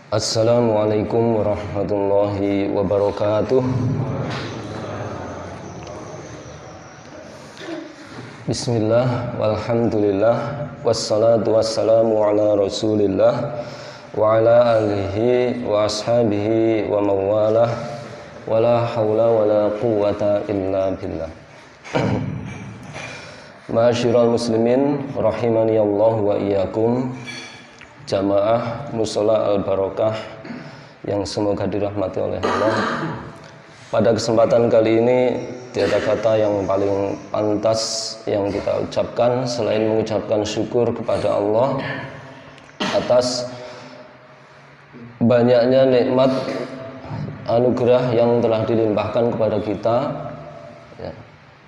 Assalamualaikum warahmatullahi wabarakatuh. Bismillah, walhamdulillah, wassalatu wassalamu ala rasulillah wa ala alihi wa ashabihi wa mawalah, wa la hawla wa la quwwata illa billah. Ma'asyiral muslimin rahimani Allah wa iyyakum, jamaah Mushola Al-Barokah yang semoga dirahmati oleh Allah. Pada kesempatan kali ini tiada kata yang paling pantas yang kita ucapkan selain mengucapkan syukur kepada Allah atas banyaknya nikmat anugerah yang telah dilimpahkan kepada kita.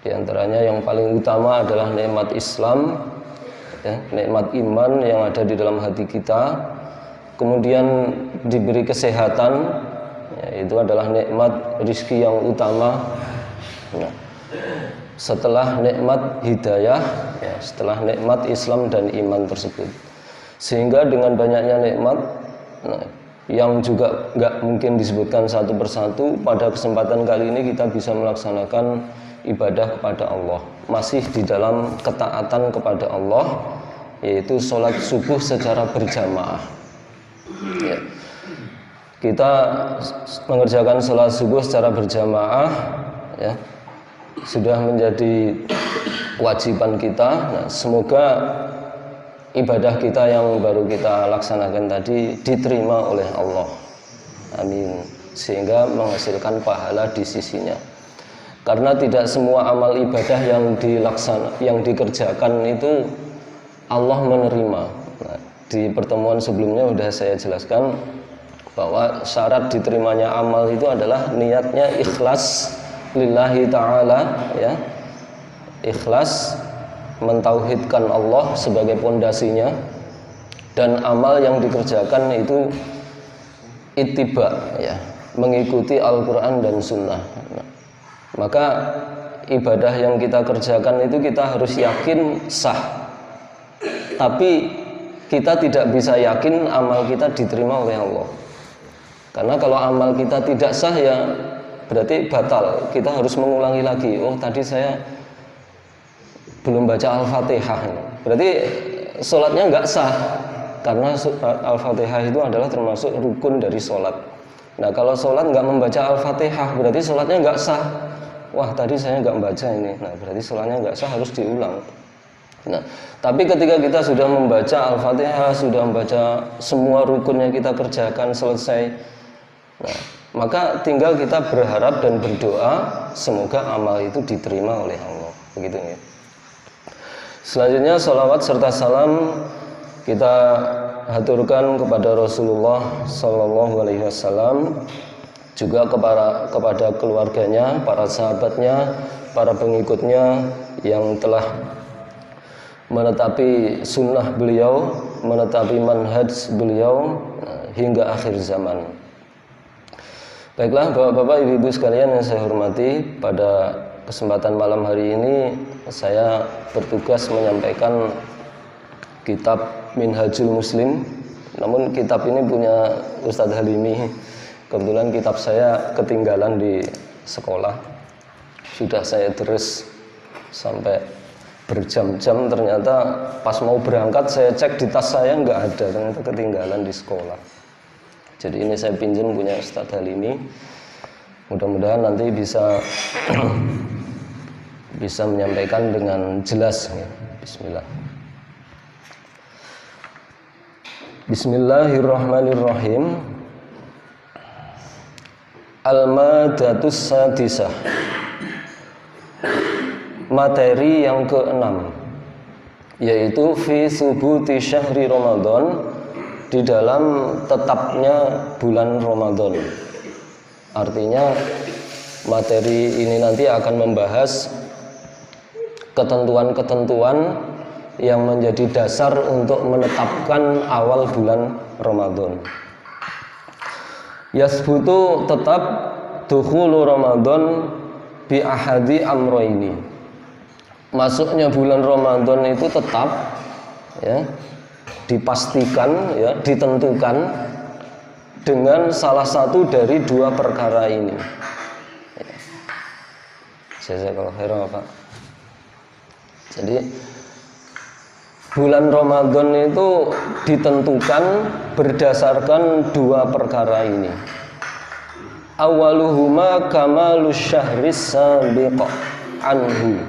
Di antaranya yang paling utama adalah nikmat Islam, nikmat iman yang ada di dalam hati kita. Kemudian diberi kesehatan, itu adalah nikmat rizki yang utama. Setelah nikmat hidayah, setelah nikmat Islam dan iman tersebut, sehingga dengan banyaknya nikmat yang juga nggak mungkin disebutkan satu persatu, pada kesempatan kali ini kita bisa melaksanakan ibadah kepada Allah, masih di dalam ketaatan kepada Allah, yaitu sholat subuh secara berjamaah. Kita mengerjakan sholat subuh secara berjamaah, sudah menjadi kewajiban kita. Semoga ibadah kita yang baru kita laksanakan tadi diterima oleh Allah, amin, sehingga menghasilkan pahala di sisinya. Karena tidak semua amal ibadah yang dikerjakan itu Allah menerima. Di pertemuan sebelumnya sudah saya jelaskan bahwa syarat diterimanya amal itu adalah niatnya ikhlas lillahi ta'ala, ikhlas mentauhidkan Allah sebagai pondasinya, dan amal yang dikerjakan itu ittiba, mengikuti Al-Quran dan Sunnah. Maka ibadah yang kita kerjakan itu kita harus yakin sah, tapi kita tidak bisa yakin amal kita diterima oleh Allah. Karena kalau amal kita tidak sah, ya berarti batal. Kita harus mengulangi lagi. Oh, tadi saya belum baca Al-Fatihah, berarti sholatnya nggak sah. Karena Al-Fatihah itu adalah termasuk rukun dari sholat. Nah, kalau sholat nggak membaca Al-Fatihah, berarti sholatnya nggak sah. Wah, tadi saya nggak membaca ini. Nah, berarti sholatnya nggak sah, harus diulang. Nah, tapi ketika kita sudah membaca Al-Fatihah, sudah membaca semua rukunnya kita kerjakan selesai, nah, maka tinggal kita berharap dan berdoa semoga amal itu diterima oleh Allah. Begitu ya. Selanjutnya sholawat serta salam kita haturkan kepada Rasulullah Sallallahu Alaihi Wasallam, juga kepada keluarganya, para sahabatnya, para pengikutnya yang telah menetapi sunnah beliau, menetapi manhaj beliau hingga akhir zaman. Baiklah Bapak-bapak, Ibu-ibu sekalian yang saya hormati, pada kesempatan malam hari ini saya bertugas menyampaikan kitab Minhajul Muslim. Namun kitab ini punya Ustadz Halimi. Kebetulan kitab saya ketinggalan di sekolah. Sudah saya terus sampai berjam-jam, ternyata pas mau berangkat saya cek di tas saya nggak ada, ternyata ketinggalan di sekolah. Jadi ini saya pinjam punya Ustadz Halimi. Mudah-mudahan nanti bisa menyampaikan dengan jelas. Bismillah. Bismillahirrahmanirrahim. Al-Madatus Sadisah, materi yang ke-6, yaitu fi subuti syahri Ramadan, di dalam tetapnya bulan Ramadan. Artinya materi ini nanti akan membahas ketentuan-ketentuan yang menjadi dasar untuk menetapkan awal bulan Ramadan. Yasbutu, tetap dukhulu Ramadan bi ahadi amroini. Masuknya bulan Ramadan itu tetap, dipastikan ya, ditentukan dengan salah satu dari dua perkara ini. Jazakallahu khairan, Pak. Jadi bulan Ramadan itu ditentukan berdasarkan dua perkara ini. Awaluhuma kamalus syahris sabiq anhu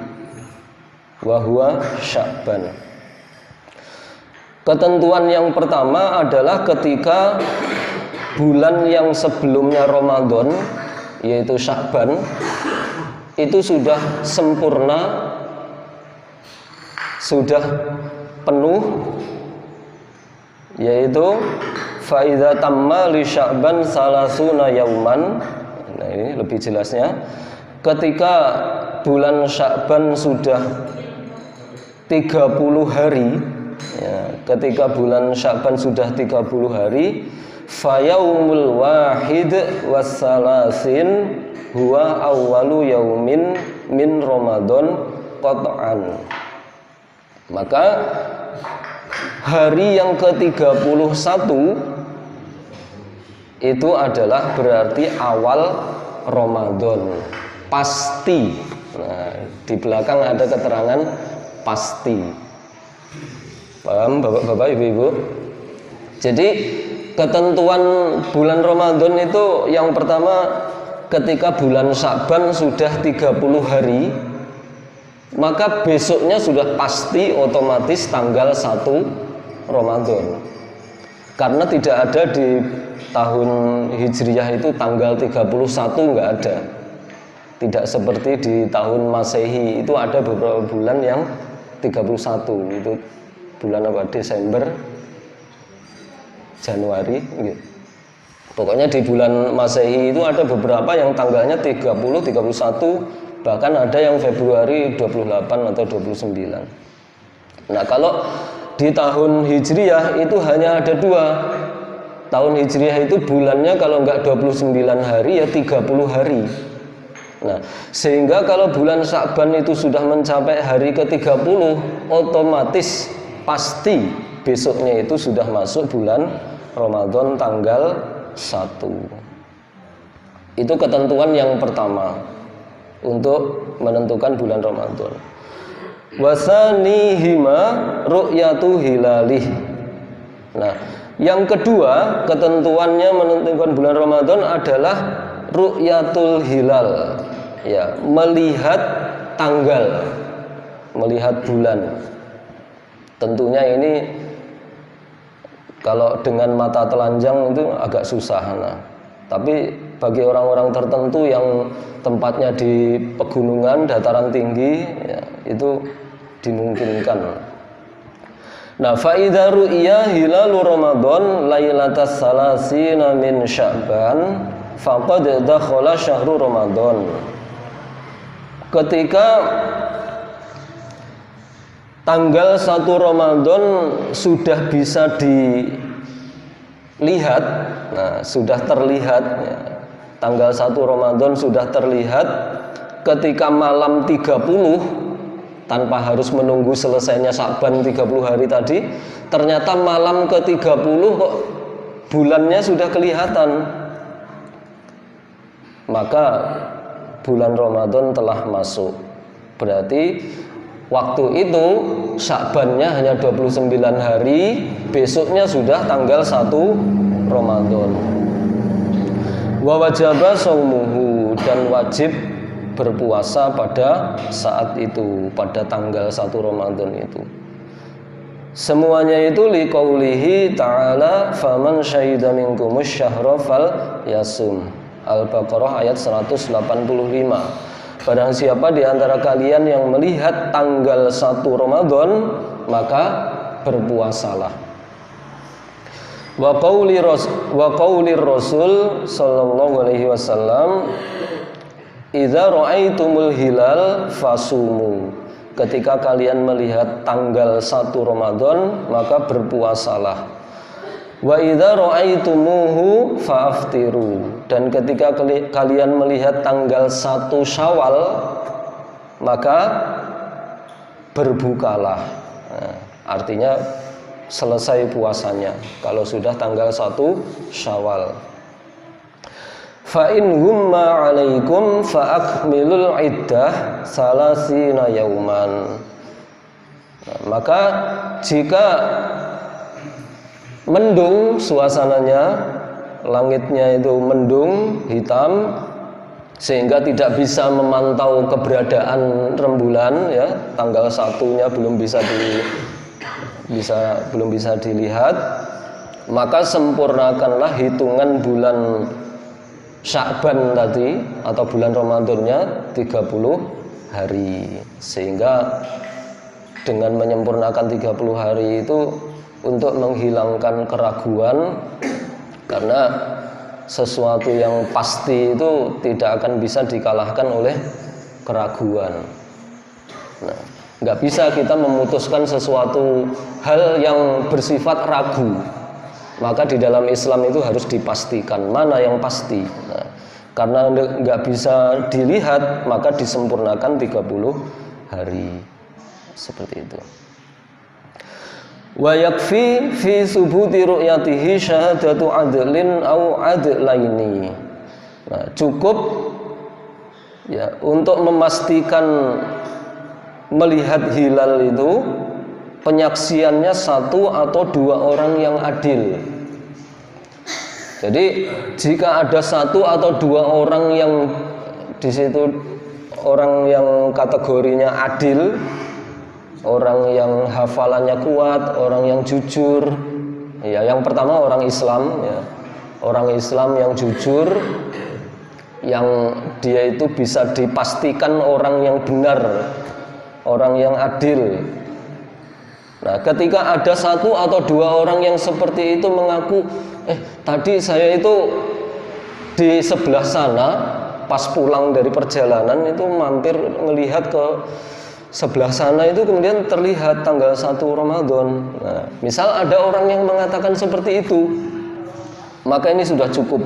wa huwa Sya'ban. Ketentuan yang pertama adalah ketika bulan yang sebelumnya Ramadan, yaitu Sya'ban, itu sudah sempurna, sudah penuh, yaitu faidza tamma li Sya'ban salasuna yauman. Nah, ini lebih jelasnya, ketika bulan Sya'ban sudah 30 hari ya, ketika bulan Sya'ban sudah 30 hari, fayaumul wahid wassalasin huwa awwalu yaumin min Ramadan qat'an. Maka hari yang ke-31 itu adalah berarti awal Ramadan, pasti. Nah, di belakang ada keterangan pasti. Paham Bapak-bapak, Ibu-ibu? Jadi ketentuan bulan Ramadan itu yang pertama, ketika bulan Sya'ban sudah 30 hari, maka besoknya sudah pasti otomatis tanggal 1 Ramadan. Karena tidak ada di tahun Hijriyah itu tanggal 31, enggak ada. Tidak seperti di tahun Masehi, itu ada beberapa bulan yang 31, itu bulan apa? Desember, Januari gitu. Pokoknya di bulan Masehi itu ada beberapa yang tanggalnya 30, 31, bahkan ada yang Februari 28 atau 29. Nah, kalau di tahun Hijriyah itu hanya ada dua. Tahun Hijriyah itu bulannya kalau enggak 29 hari ya 30 hari. Nah, sehingga kalau bulan Sya'ban itu sudah mencapai hari ke-30, otomatis pasti besoknya itu sudah masuk bulan Ramadan tanggal 1. Itu ketentuan yang pertama untuk menentukan bulan Ramadan. Wasanihima ru'yatu hilalih. Nah, yang kedua ketentuannya menentukan bulan Ramadan adalah ru'yatul hilal. Ya, melihat tanggal, melihat bulan. Tentunya ini kalau dengan mata telanjang itu agak susah. Nah, tapi bagi orang-orang tertentu yang tempatnya di pegunungan, dataran tinggi, ya, itu dimungkinkan. Nah, faidza ru'ya hilalu Ramadan lailatas salasina min Sya'ban faqad dakhala syahrul Ramadan. Ketika tanggal 1 Ramadan sudah bisa dilihat, nah, sudah terlihat ya. Tanggal 1 Ramadan sudah terlihat ketika malam 30, tanpa harus menunggu selesainya Sya'ban 30 hari tadi, ternyata malam ke-30 kok bulannya sudah kelihatan. Maka bulan Ramadan telah masuk. Berarti waktu itu Sya'bannya hanya 29 hari, besoknya sudah tanggal 1 Ramadan. Wa wajaba shaumuhu, dan wajib berpuasa pada saat itu, pada tanggal 1 Ramadan itu. Semuanya itu liqaulihi ta'ala faman syahida minkumus syahra fal yasum. Al-Baqarah ayat 185. Barang siapa di antara kalian yang melihat tanggal 1 Ramadan, maka berpuasalah. Wa qaulir Rasul sallallahu alaihi wasallam, idza ra'aitumul hilal fasumu. Ketika kalian melihat tanggal 1 Ramadan, maka berpuasalah. Wa idza ra'aitumuhu fa'aftiru. Dan ketika kalian melihat tanggal 1 Syawal, maka berbukalah. Nah, artinya selesai puasanya kalau sudah tanggal 1 Syawal. Fa in humma 'alaikum fa akmilul iddah salasina yauman. Nah, maka jika mendung suasananya, langitnya itu mendung hitam sehingga tidak bisa memantau keberadaan rembulan, ya, tanggal 1-nya belum bisa dilihat, maka sempurnakanlah hitungan bulan Sya'ban tadi atau bulan Ramadannya 30 hari. Sehingga dengan menyempurnakan 30 hari itu untuk menghilangkan keraguan, karena sesuatu yang pasti itu tidak akan bisa dikalahkan oleh keraguan. Nah, nggak bisa kita memutuskan sesuatu hal yang bersifat ragu. Maka di dalam Islam itu harus dipastikan mana yang pasti. Nah, karena nggak bisa dilihat, maka disempurnakan 30 hari. Seperti itu. Wa yakfi fi subuti ru'yatihi syahadatu adlin au adlaini. Nah, cukup ya untuk memastikan melihat hilal itu penyaksiannya 1 atau 2 orang yang adil. Jadi jika ada 1 atau 2 orang yang di situ orang yang kategorinya adil, orang yang hafalannya kuat, orang yang jujur, ya, yang pertama orang Islam, ya, orang Islam yang jujur, yang dia itu bisa dipastikan orang yang benar, orang yang adil. Nah, ketika ada 1 atau 2 orang yang seperti itu mengaku, tadi saya itu di sebelah sana pas pulang dari perjalanan itu mampir melihat ke sebelah sana itu, kemudian terlihat tanggal 1 Ramadan. Nah, misal ada orang yang mengatakan seperti itu, maka ini sudah cukup.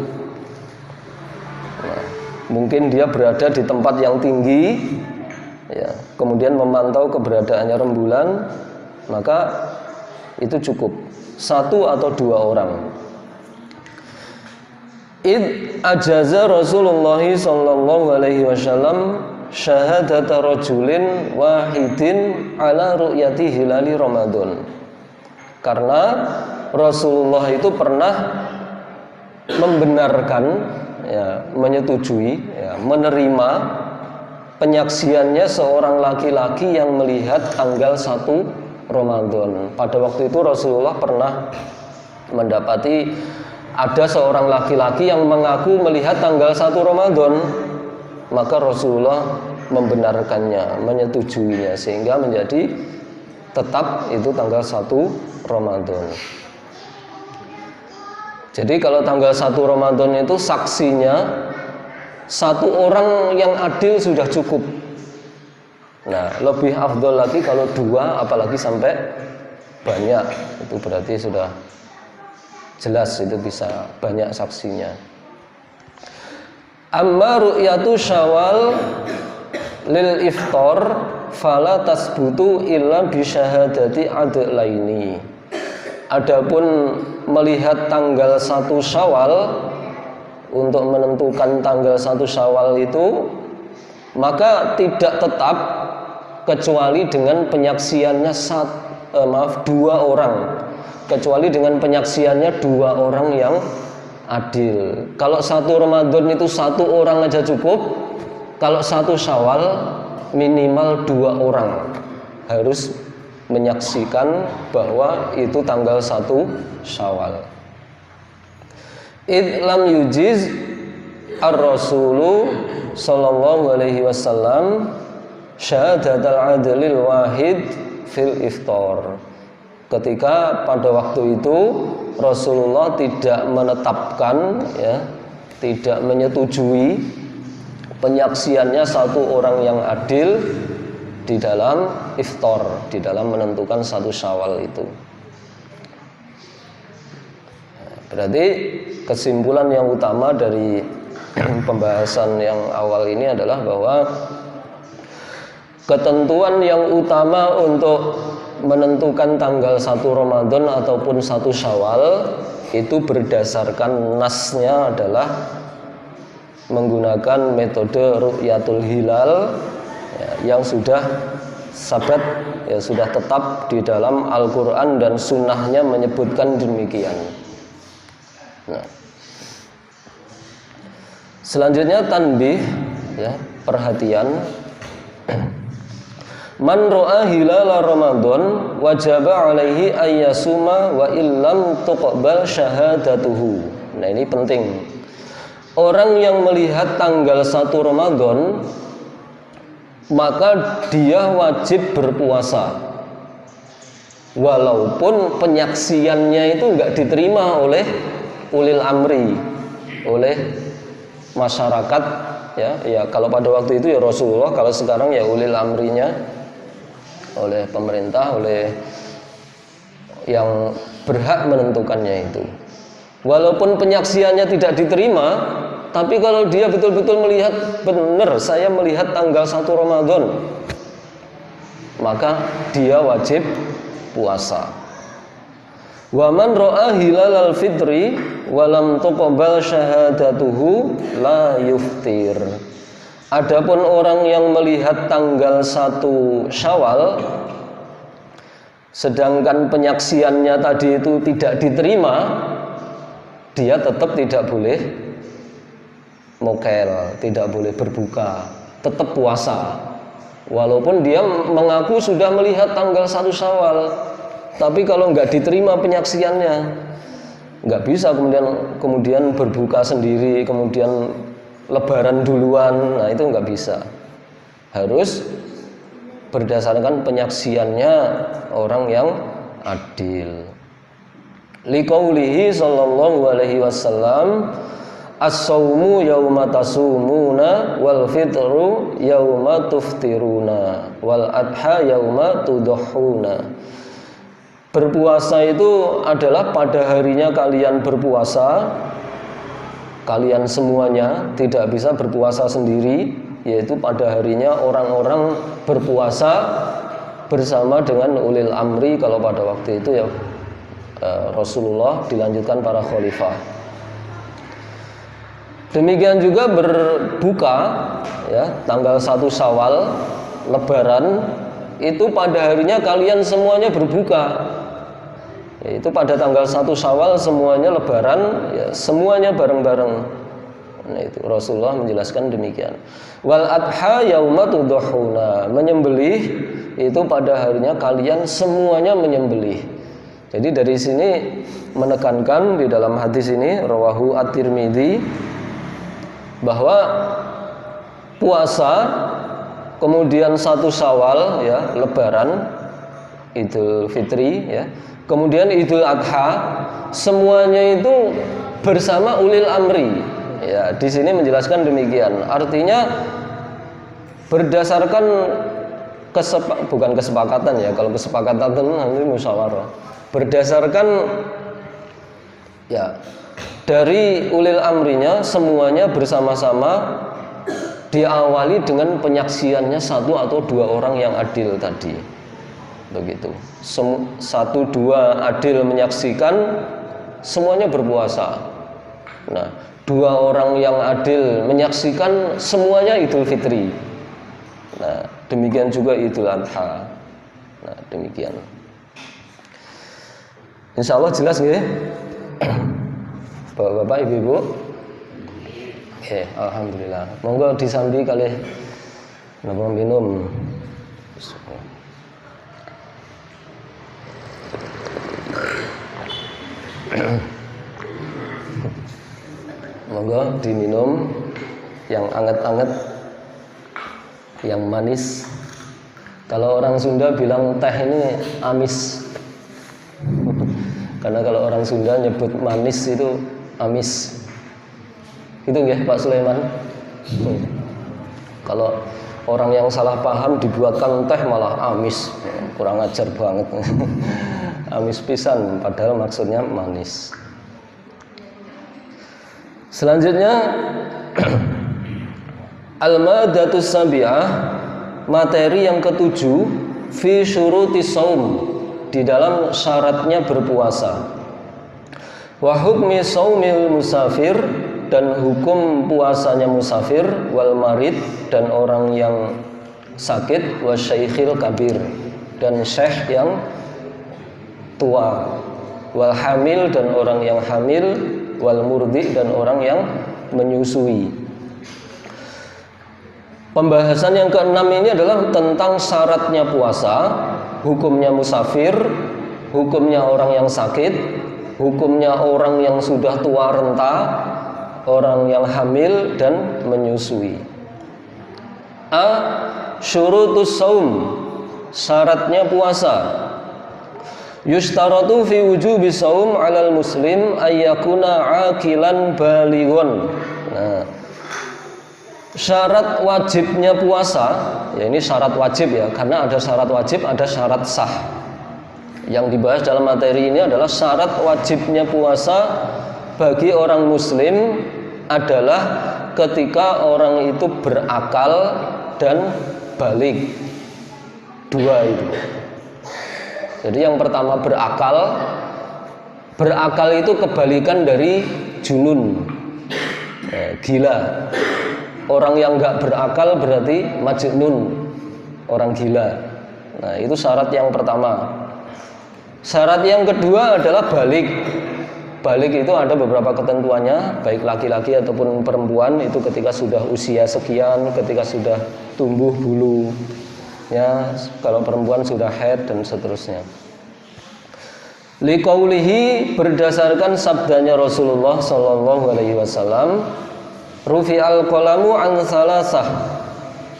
Nah, mungkin dia berada di tempat yang tinggi, ya, kemudian memantau keberadaannya rembulan, maka itu cukup 1 atau 2 orang. Id ajaza Rasulullah sallallahu alaihi wasallam syahadata rajulin wahidin ala ru'yati hilali Ramadan. Karena Rasulullah itu pernah membenarkan, ya, menyetujui, ya, menerima penyaksiannya seorang laki-laki yang melihat tanggal 1 Ramadan. Pada waktu itu Rasulullah pernah mendapati ada seorang laki-laki yang mengaku melihat tanggal 1 Ramadan. Maka Rasulullah membenarkannya, menyetujuinya, sehingga menjadi tetap itu tanggal 1 Ramadan. Jadi kalau tanggal 1 Ramadan itu saksinya 1 orang yang adil sudah cukup. Nah, lebih afdol lagi kalau 2, apalagi sampai banyak, itu berarti sudah jelas itu bisa banyak saksinya. Amma ru'yatu Syawal lil iftar fala tasbutu illa bi syahadati adlaini. Adapun melihat tanggal 1 Syawal, untuk menentukan tanggal 1 Syawal itu, maka tidak tetap kecuali dengan penyaksiannya 2 orang. Kecuali dengan penyaksiannya 2 orang yang adil. Kalau 1 Ramadan itu 1 orang aja cukup. Kalau 1 Syawal minimal 2 orang harus menyaksikan bahwa itu tanggal 1 Syawal. Id lam yujiz ar-rasulu sallallahu alaihi wasallam syahadatal adlil wahid fil iftar. Ketika pada waktu itu Rasulullah tidak menetapkan, ya, tidak menyetujui penyaksiannya 1 orang yang adil di dalam iftar, di dalam menentukan 1 Syawal itu. Berarti kesimpulan yang utama dari pembahasan yang awal ini adalah bahwa ketentuan yang utama untuk menentukan tanggal 1 Ramadan ataupun 1 Syawal itu berdasarkan nasnya adalah menggunakan metode ru'yatul hilal ya, yang sudah sabat ya, sudah tetap di dalam Al-Quran dan sunnahnya menyebutkan demikian. Nah, selanjutnya tanbih ya, perhatian. Man ra'a hilala Ramadan wajaba alaihi ayyasuma wa illam tuqbal syahadatuhu. Nah, ini penting. Orang yang melihat tanggal 1 Ramadan maka dia wajib berpuasa. Walaupun penyaksiannya itu enggak diterima oleh ulil amri, oleh masyarakat ya kalau pada waktu itu ya Rasulullah, kalau sekarang ya ulil amrinya, oleh pemerintah, oleh yang berhak menentukannya itu. Walaupun penyaksiannya tidak diterima, tapi kalau dia betul-betul melihat benar, saya melihat tanggal 1 Ramadan, maka dia wajib puasa. Wa man ra'a hilalal fitri wa lam tuqbal syahadatuhu la yuftir. Adapun orang yang melihat tanggal 1 Syawal sedangkan penyaksiannya tadi itu tidak diterima, dia tetap tidak boleh mokel, tidak boleh berbuka, tetap puasa. Walaupun dia mengaku sudah melihat tanggal 1 Syawal, tapi kalau nggak diterima penyaksiannya, nggak bisa kemudian berbuka sendiri, kemudian lebaran duluan. Nah, itu nggak bisa. Harus berdasarkan penyaksiannya orang yang adil. Liqaulihi sallallahu alaihi wasallam, as-saumu yauma tasumuna wal fitru yauma tuftiruna wal adha yauma tudhahuna. Berpuasa itu adalah pada harinya kalian berpuasa. Kalian semuanya tidak bisa berpuasa sendiri, yaitu pada harinya orang-orang berpuasa bersama dengan ulil amri. Kalau pada waktu itu ya Rasulullah, dilanjutkan para khalifah. Demikian juga berbuka ya, tanggal 1 Syawal lebaran itu pada harinya kalian semuanya berbuka. Itu pada tanggal 1 Syawal semuanya lebaran ya, semuanya bareng-bareng. Nah, itu Rasulullah menjelaskan demikian. Wal adha yauma tudhahuna, menyembelih itu pada harinya kalian semuanya menyembelih. Jadi dari sini menekankan di dalam hadis ini rawahu at-Tirmidzi bahwa puasa kemudian 1 Syawal ya, lebaran Idul Fitri ya, kemudian Idul Adha, semuanya itu bersama ulil amri. Ya, di sini menjelaskan demikian. Artinya berdasarkan bukan kesepakatan ya. Kalau kesepakatan itu nanti musyawarah. Berdasarkan ya dari ulil amrinya semuanya bersama-sama diawali dengan penyaksiannya 1 atau 2 orang yang adil tadi. Begitu. 1, 2 adil menyaksikan, semuanya berpuasa. Nah, 2 orang yang adil menyaksikan, semuanya Idul Fitri. Nah, demikian juga Idul Adha. Nah, demikian. Insya Allah jelas nggih? Bapak-bapak, ibu-ibu. Oke, alhamdulillah. Monggo disambi kalih napa minum. Monggo diminum yang anget-anget, yang manis. Kalau orang Sunda bilang teh ini amis. Karena kalau orang Sunda nyebut manis itu amis. Itu ya Pak Sulaiman. Kalau orang yang salah paham dibuatkan teh malah amis, kurang ajar banget. Amis pisan, padahal maksudnya manis. Selanjutnya al-madatus sabi'ah, materi yang ke-7 fi syurutis shaum, di dalam syaratnya berpuasa. Wa hukmi shaumil musafir, dan hukum puasanya musafir, wal marid, dan orang yang sakit, wa syaikhil kabir, dan syekh yang tua, wal hamil, dan orang yang hamil, wal murdi, dan orang yang menyusui. Pembahasan yang keenam ini adalah tentang syaratnya puasa, hukumnya musafir, hukumnya orang yang sakit, hukumnya orang yang sudah tua renta, orang yang hamil dan menyusui. A. Syurutus shaum, syaratnya puasa. Yustaratu fi wujubi shaum 'alal muslim ayyakuna 'aqilan balighun. Nah, syarat wajibnya puasa, ya ini syarat wajib ya, karena ada syarat wajib, ada syarat sah. Yang dibahas dalam materi ini adalah syarat wajibnya puasa bagi orang muslim adalah ketika orang itu berakal dan balik. Dua itu. Jadi yang pertama berakal. Berakal itu kebalikan dari junun, gila. Orang yang nggak berakal berarti majnun, orang gila. Nah, itu syarat yang pertama. Syarat yang kedua adalah balik. Balik itu ada beberapa ketentuannya, baik laki-laki ataupun perempuan, itu ketika sudah usia sekian, ketika sudah tumbuh bulu, ya, kalau perempuan sudah haid dan seterusnya. Liqaulihi, berdasarkan sabdanya Rasulullah sallallahu alaihi wasallam, rufi'al qalamu an salasah,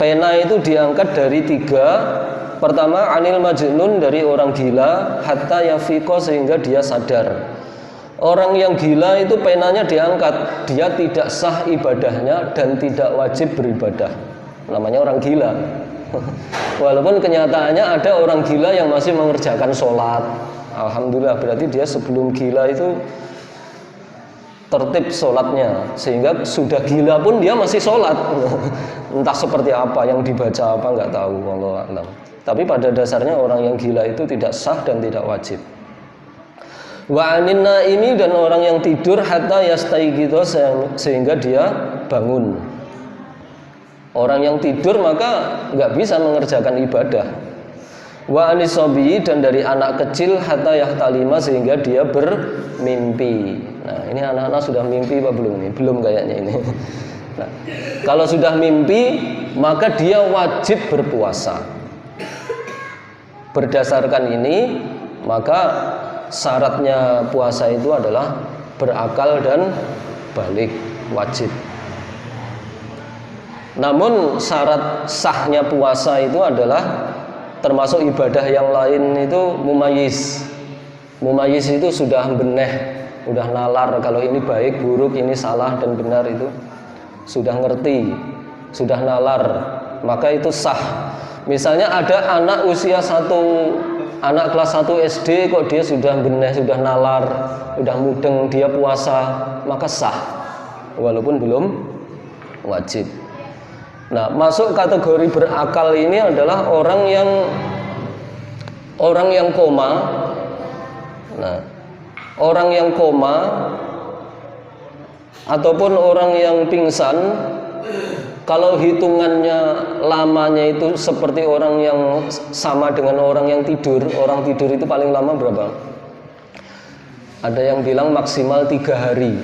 pena itu diangkat dari 3. Pertama, anil majnun, dari orang gila, hatta yafiqo, sehingga dia sadar. Orang yang gila itu penanya diangkat, dia tidak sah ibadahnya dan tidak wajib beribadah, namanya orang gila. Walaupun kenyataannya ada orang gila yang masih mengerjakan sholat, alhamdulillah, berarti dia sebelum gila itu tertib sholatnya, sehingga sudah gila pun dia masih sholat. Entah seperti apa yang dibaca apa nggak tahu, wallahu a'lam. Tapi pada dasarnya orang yang gila itu tidak sah dan tidak wajib. Wa anin naimi, dan orang yang tidur, hatta yastaiqidho, sehingga dia bangun. Orang yang tidur maka nggak bisa mengerjakan ibadah. Wa anisobi, dan dari anak kecil, hatta yahtalima, sehingga dia bermimpi. Nah, ini anak-anak sudah mimpi apa belum nih? Belum kayaknya ini. Nah, kalau sudah mimpi maka dia wajib berpuasa. Berdasarkan ini maka syaratnya puasa itu adalah berakal dan balik, wajib. Namun syarat sahnya puasa itu adalah termasuk ibadah yang lain itu mumayyiz. Mumayyiz itu sudah beneh, sudah nalar kalau ini baik, buruk, ini salah dan benar, itu sudah ngerti, sudah nalar, maka itu sah. Misalnya ada anak usia anak kelas 1 SD kok dia sudah beneh, sudah nalar, sudah mudeng, dia puasa, maka sah walaupun belum wajib. Nah, masuk kategori berakal ini adalah orang yang koma. Nah, orang yang koma ataupun orang yang pingsan, kalau hitungannya lamanya itu seperti orang yang sama dengan orang yang tidur. Orang tidur itu paling lama berapa? Ada yang bilang maksimal 3 hari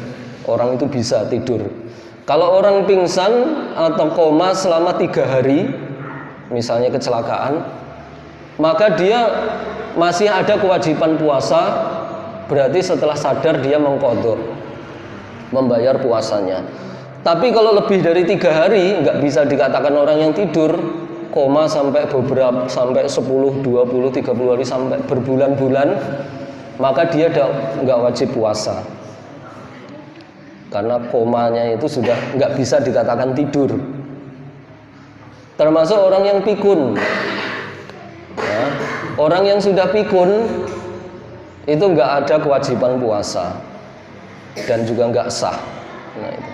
orang itu bisa tidur. Kalau orang pingsan atau koma selama 3 hari, misalnya kecelakaan, maka dia masih ada kewajiban puasa. Berarti setelah sadar dia mengqadha, membayar puasanya. Tapi kalau lebih dari 3 hari, nggak bisa dikatakan orang yang tidur. Koma sampai 10, 20, 30 hari, sampai berbulan-bulan, maka dia nggak wajib puasa. Karena komanya itu sudah nggak bisa dikatakan tidur. Termasuk orang yang pikun. Ya, orang yang sudah pikun itu nggak ada kewajiban puasa dan juga nggak sah. Nah, itu.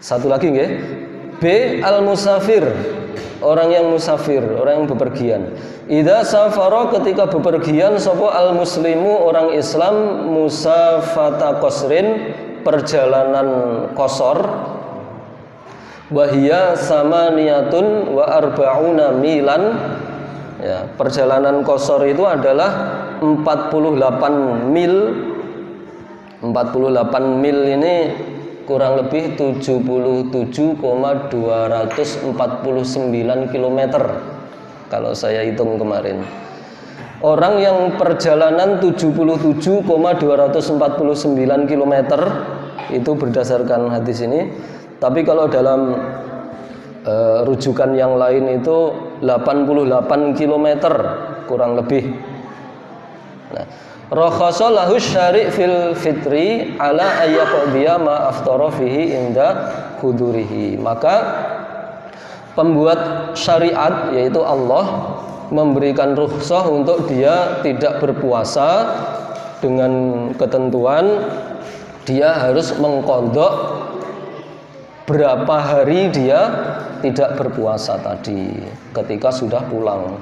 Satu lagi nggih. B. Al-musafir, orang yang musafir, orang yang bepergian. Idza safara, ketika bepergian sapa al muslimu, orang Islam, musafata qasrin, perjalanan qasar, wahia samaniyatun wa arba'una milan. Ya, perjalanan qasar itu adalah 48 mil. 48 mil ini kurang lebih 77,249 km kalau saya hitung kemarin. Orang yang perjalanan 77,249 km itu berdasarkan hadis ini. Tapi kalau dalam rujukan yang lain itu 88 km kurang lebih. Nah, rakhasa lahu syari' fil fitri ala ayyaqdiya ma aftara fihi inda hudurihi. Maka pembuat syariat yaitu Allah memberikan rukhsah untuk dia tidak berpuasa dengan ketentuan dia harus mengqadha berapa hari dia tidak berpuasa tadi ketika sudah pulang.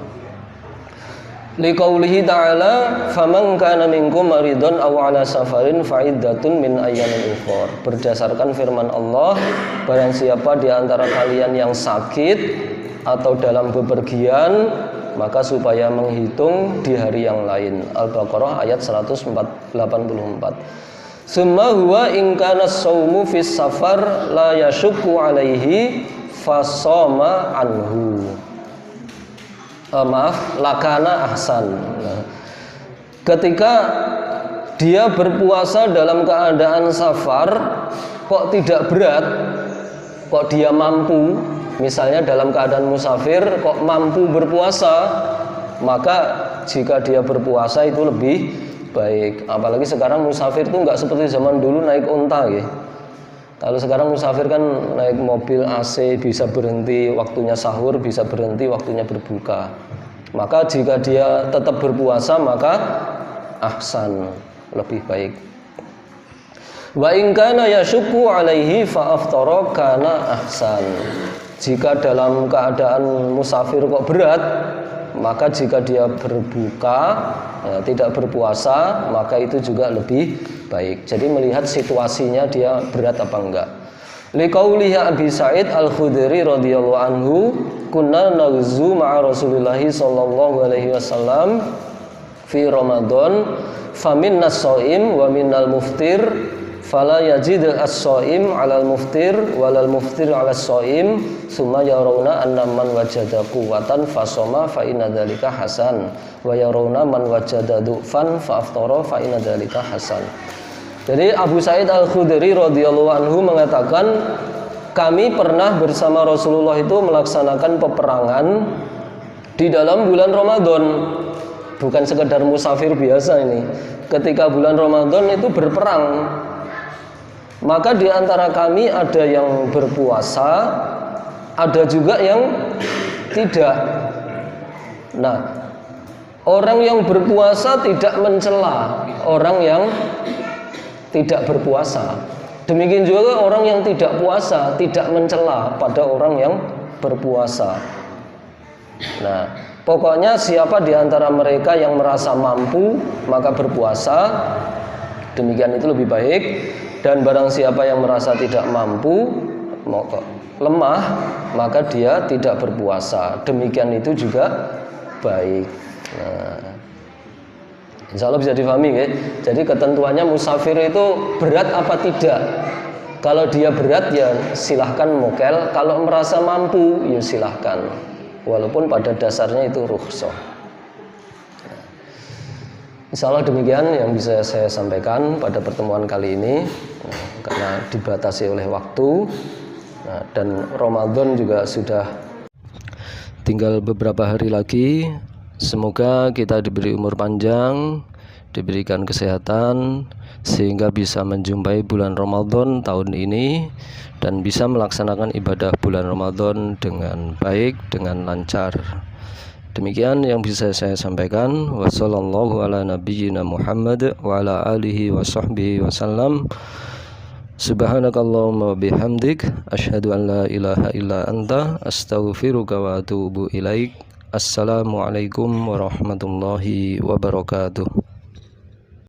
Liqaulihi ta'ala faman kana minkum maridun aw ala safarin fa'iddatun min ayyamin ukhra. Berdasarkan firman Allah, barang siapa di antara kalian yang sakit atau dalam bepergian, maka supaya menghitung di hari yang lain. Al-Baqarah ayat 184. Summa huwa in kana as-saumu fis safar la yashukku alaihi fasoma anhu. Lakana ahsan. Nah, ketika dia berpuasa dalam keadaan safar kok tidak berat, kok dia mampu, misalnya dalam keadaan musafir kok mampu berpuasa, maka jika dia berpuasa itu lebih baik. Apalagi sekarang musafir itu nggak seperti zaman dulu naik unta ya. Kalau sekarang musafir kan naik mobil AC, bisa berhenti waktunya sahur, bisa berhenti waktunya berbuka. Maka jika dia tetap berpuasa maka ahsan, lebih baik. Wa in kana yashukku alaihi fa aftara kana ahsan. Jika dalam keadaan musafir kok berat, maka jika dia berbuka, ya, tidak berpuasa, maka itu juga lebih baik. Jadi melihat situasinya dia berat apa enggak. Liqaulihi Abi Sa'id Al-Khudri radhiyallahu anhu, kunna naghzu ma'a Rasulillah sallallahu alaihi wasallam fi Ramadan, faminna as-shaim wa minnal muftir, fala yajid as-shaim 'alal muftir walal muftir 'alas shaim, summa yarawna anna man wajada quwwatan fasoma fa inna dzalika hasan wa yarawna man wajada du'fan fa aftara fa inna dzalika hasan. Jadi Abu Sa'id Al-Khudri radhiyallahu anhu mengatakan, kami pernah bersama Rasulullah itu melaksanakan peperangan di dalam bulan Ramadan. Bukan sekedar musafir biasa ini. Ketika bulan Ramadan itu berperang. Maka di antara kami ada yang berpuasa, ada juga yang tidak. Nah, orang yang berpuasa tidak mencela orang yang tidak berpuasa. Demikian juga orang yang tidak puasa tidak mencela pada orang yang berpuasa. Nah, pokoknya siapa di antara mereka yang merasa mampu maka berpuasa, demikian itu lebih baik. Dan barang siapa yang merasa tidak mampu, lemah, maka dia tidak berpuasa. Demikian itu juga baik. Nah, insya Allah bisa difahami ya. Jadi ketentuannya musafir itu berat apa tidak. Kalau dia berat ya silahkan mokel. Kalau merasa mampu ya silahkan. Walaupun pada dasarnya itu rukhsah. Insya Allah demikian yang bisa saya sampaikan pada pertemuan kali ini. Karena dibatasi oleh waktu. Dan Ramadan juga sudah tinggal beberapa hari lagi. Semoga kita diberi umur panjang, diberikan kesehatan, sehingga bisa menjumpai bulan Ramadan tahun ini dan bisa melaksanakan ibadah bulan Ramadan dengan baik, dengan lancar. Demikian yang bisa saya sampaikan. Wassallallahu ala nabiyyina Muhammad wa ala alihi wa sahbihi wasallam. Subhanakallahumma bihamdik asyhadu an la ilaha illa anta astaghfiruka wa atubu ilaik. Assalamualaikum warahmatullahi wabarakatuh.